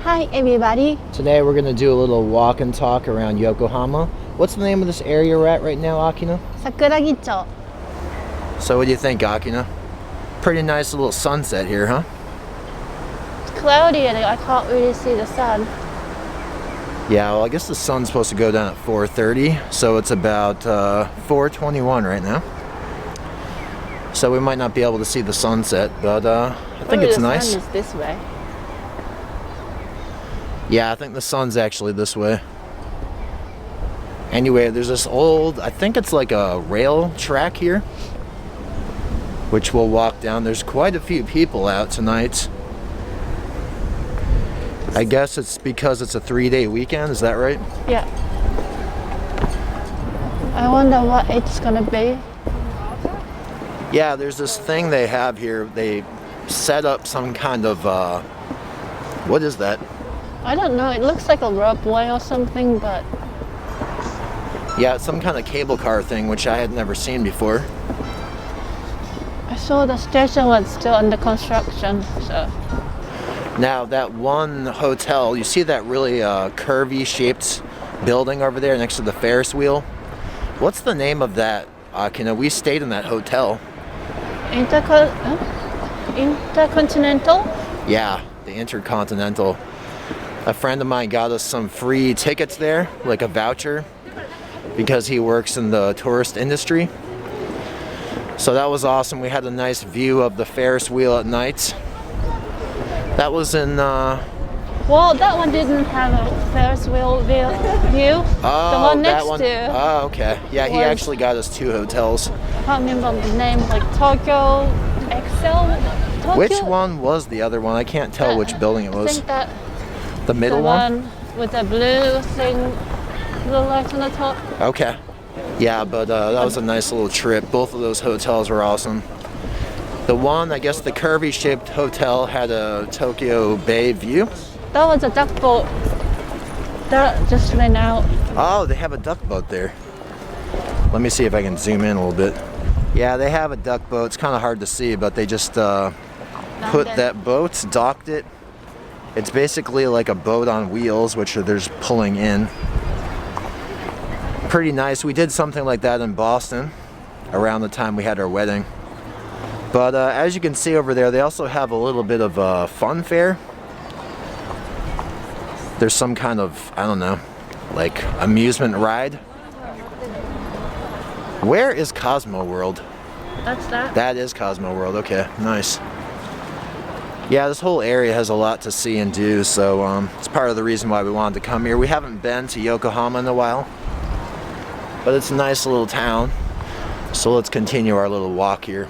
Hi everybody. Today we're going to do a little walk and talk around Yokohama. What's the name of this area we're at right now, Akina? Sakuragicho. So what do you think, Akina? Pretty nice little sunset here, huh? It's cloudy and I can't really see the sun. Yeah, well I guess the sun's supposed to go down at 4:30, so it's about 4:21 right now. So we might not be able to see the sunset, but I think it's nice. The sun is this way. Yeah, I think the sun's actually this way. Anyway, there's this old, I think it's like a rail track here, which we'll walk down. There's quite a few people out tonight. I guess it's because it's a 3-day weekend, is that right? Yeah. I wonder what it's gonna be. Yeah, there's this thing they have here. They set up some kind of, what is that? I don't know, it looks like a roadway or something, but... Yeah, it's some kind of cable car thing, which I had never seen before. I saw the station was still under construction, so... Now, that one hotel, you see that really curvy shaped building over there next to the Ferris wheel? What's the name of that, Akina? We stayed in that hotel. Intercontinental? Yeah, the Intercontinental. A friend of mine got us some free tickets there, like a voucher, because he works in the tourist industry. So that was awesome. We had a nice view of the Ferris wheel at night. That was in... Well, that one didn't have a Ferris wheel view. Oh, the one next that one. to... Oh, okay. Yeah, he actually got us 2 hotels. I can't remember the name, like Tokyo Excel? Tokyo? Which one was the other one? I can't tell which building it was. I think that the middle one? With the blue thing, blue light on the top. Okay. Yeah, but that was a nice little trip. Both of those hotels were awesome. The one, I guess the curvy shaped hotel had a Tokyo Bay view. That was a duck boat that just went out. Oh, they have a duck boat there. Let me see if I can zoom in a little bit. Yeah, they have a duck boat. It's kind of hard to see, but they just put that boat, docked it. It's basically like a boat on wheels, which they're just pulling in. Pretty nice. We did something like that in Boston around the time we had our wedding. But as you can see over there, they also have a little bit of a fun fair. There's some kind of, I don't know, like amusement ride. Where is Cosmo World? That's that? That is Cosmo World, okay, nice. Yeah, this whole area has a lot to see and do, so it's part of the reason why we wanted to come here. We haven't been to Yokohama in a while, but it's a nice little town. So let's continue our little walk here.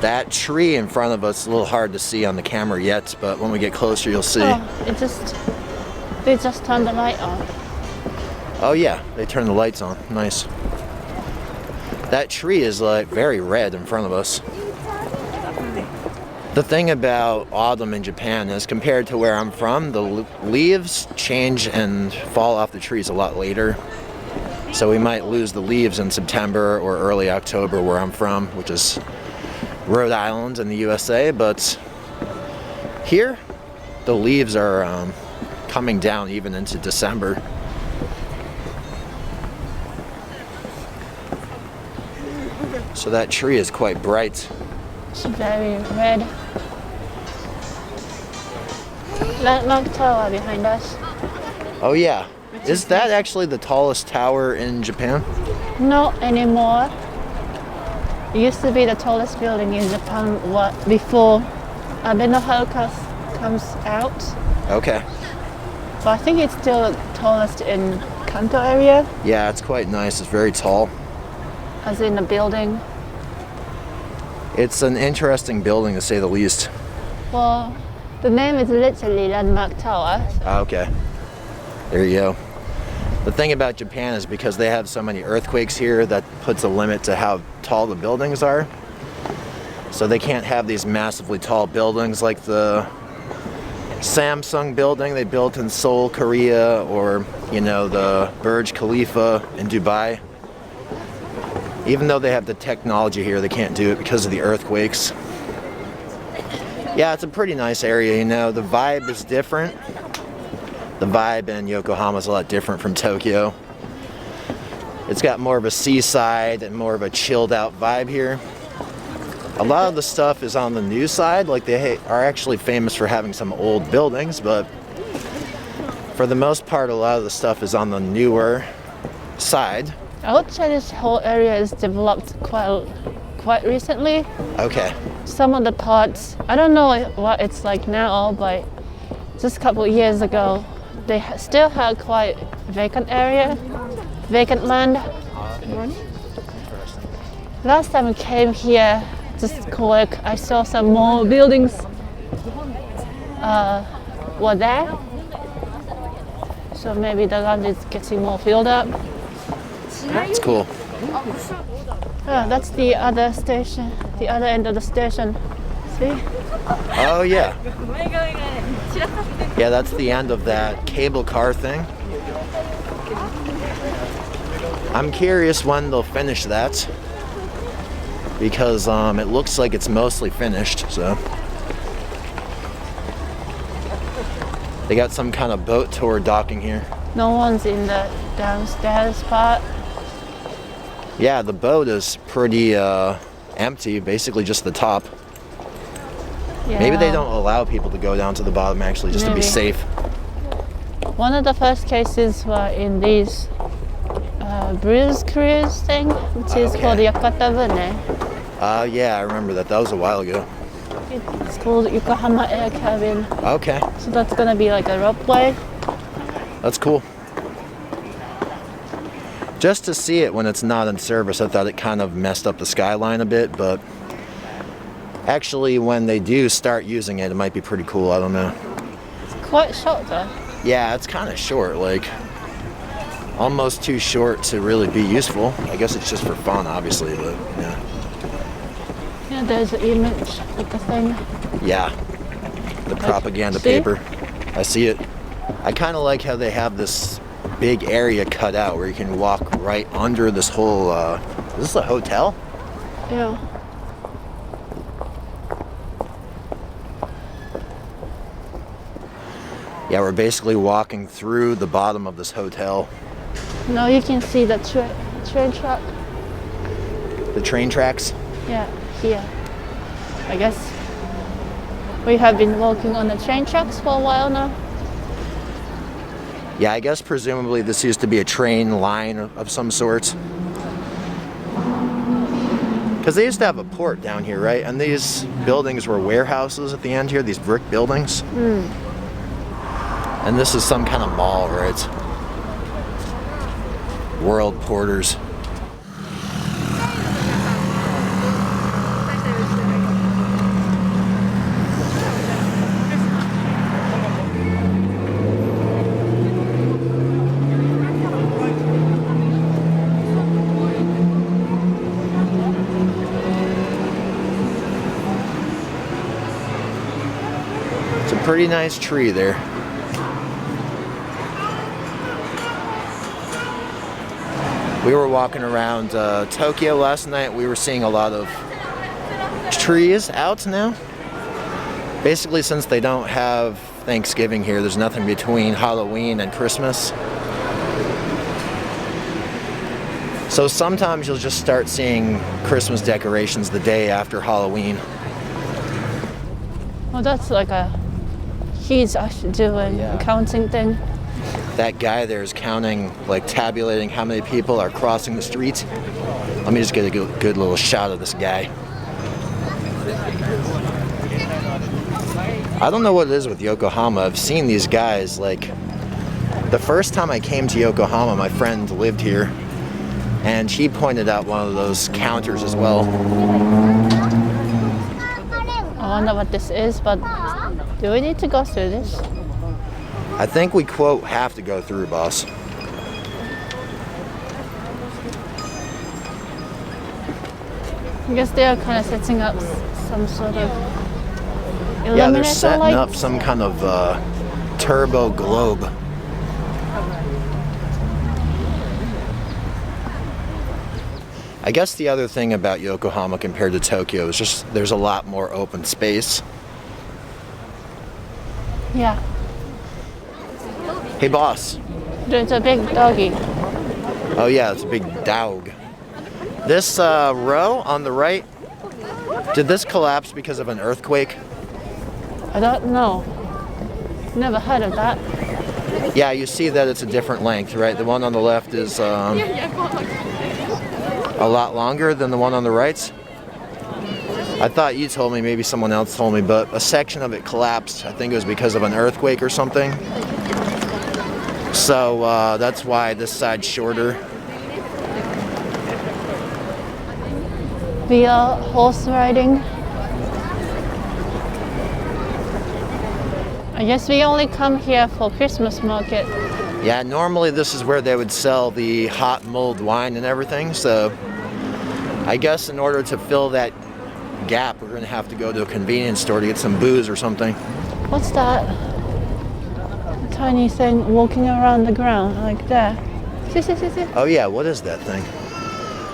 That tree in front of us is a little hard to see on the camera yet, but when we get closer you'll see. Oh, they just turned the light on. Oh yeah, they turned the lights on. Nice. That tree is like very red in front of us. The thing about autumn in Japan is compared to where I'm from, the leaves change and fall off the trees a lot later. So we might lose the leaves in September or early October where I'm from, which is Rhode Island in the USA, but here the leaves are coming down even into December. So that tree is quite bright. It's very red. Landmark Tower behind us. Oh yeah. Is that actually the tallest tower in Japan? Not anymore. It used to be the tallest building in Japan before Abenohaka comes out. Okay. But I think it's still the tallest in Kanto area. Yeah, it's quite nice. It's very tall. As in the building. It's an interesting building to say the least. Well, the name is literally Landmark Tower. Okay. There you go. The thing about Japan is because they have so many earthquakes here, that puts a limit to how tall the buildings are. So they can't have these massively tall buildings like the Samsung building they built in Seoul, Korea, or, you know, the Burj Khalifa in Dubai. Even though they have the technology here, they can't do it because of the earthquakes. Yeah, it's a pretty nice area, you know. The vibe is different. The vibe in Yokohama is a lot different from Tokyo. It's got more of a seaside and more of a chilled out vibe here. A lot of the stuff is on the new side, like they are actually famous for having some old buildings, but for the most part, a lot of the stuff is on the newer side. I would say this whole area is developed quite recently. Okay. Some of the parts, I don't know what it's like now, but just a couple of years ago, they still had quite vacant land. Last time I came here, just quick, I saw some more buildings were there. So maybe the land is getting more filled up. That's cool. Oh, that's the other station, the other end of the station. See? Oh yeah. Yeah, that's the end of that cable car thing. I'm curious when they'll finish that, because it looks like it's mostly finished, so. They got some kind of boat tour docking here. No one's in the downstairs part. Yeah, the boat is pretty empty, basically just the top. Yeah. Maybe they don't allow people to go down to the bottom actually, just to be safe. One of the first cases were in these cruise thing, which is called Yakata. Yeah, I remember that. That was a while ago. It's called Yokohama Air Cabin. Okay. So that's gonna be like a ropeway. That's cool. Just to see it when it's not in service, I thought it kind of messed up the skyline a bit, but actually when they do start using it, it might be pretty cool. I don't know. It's quite short though. Yeah, it's kind of short, like almost too short to really be useful. I guess it's just for fun, obviously, but yeah. Yeah, there's an image of the thing. Yeah, the propaganda paper. I see it. I kind of like how they have this big area cut out where you can walk right under this whole, is this a hotel? Yeah. Yeah, we're basically walking through the bottom of this hotel. Now you can see the train track. The train tracks? Yeah, here. I guess we have been walking on the train tracks for a while now. Yeah, I guess presumably this used to be a train line of some sort. Because they used to have a port down here, right? And these buildings were warehouses at the end here, these brick buildings. And this is some kind of mall, right? World Porters. It's a pretty nice tree there. We were walking around Tokyo last night. We were seeing a lot of trees out now. Basically, since they don't have Thanksgiving here, there's nothing between Halloween and Christmas. So sometimes you'll just start seeing Christmas decorations the day after Halloween. Well, that's like a huge actually doing accounting thing. That guy there is counting, like tabulating how many people are crossing the street. Let me just get a good little shot of this guy. I don't know what it is with Yokohama. I've seen these guys, like, the first time I came to Yokohama, my friend lived here, and he pointed out one of those counters as well. I wonder what this is, but do we need to go through this? I think we, quote, have to go through, boss. I guess they are kind of setting up some sort of illuminator Yeah, they're setting lights. up some kind of turbo globe. I guess the other thing about Yokohama compared to Tokyo is just there's a lot more open space. Yeah. Hey, boss. There's a big doggy. Oh yeah, it's a big dog. This row on the right, did this collapse because of an earthquake? I don't know. Never heard of that. Yeah, you see that it's a different length, right? The one on the left is a lot longer than the one on the right. I thought you told me, maybe someone else told me, but a section of it collapsed. I think it was because of an earthquake or something. So that's why this side's shorter. We are horse riding. I guess we only come here for Christmas market. Yeah, normally this is where they would sell the hot mulled wine and everything. So I guess in order to fill that gap, we're going to have to go to a convenience store to get some booze or something. What's that? A tiny thing walking around the ground like that. See. Oh yeah, what is that thing?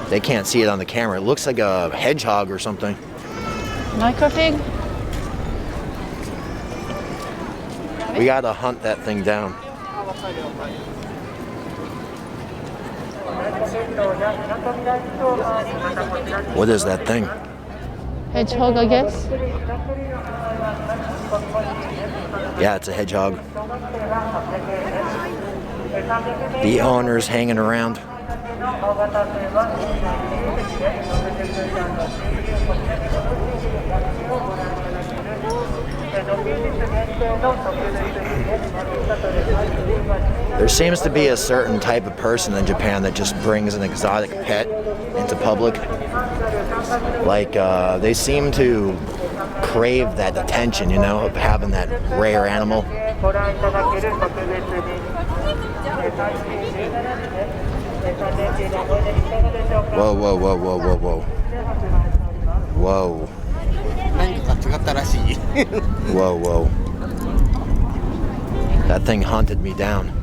They can't see it on the camera. It looks like a hedgehog or something. Microfig? We gotta hunt that thing down. What is that thing? Hedgehog, I guess. Yeah, it's a hedgehog. The owner's hanging around. There seems to be a certain type of person in Japan that just brings an exotic pet into public. Like, they seem to crave that attention, you know, of having that rare animal. Whoa. Whoa. Whoa. That thing hunted me down.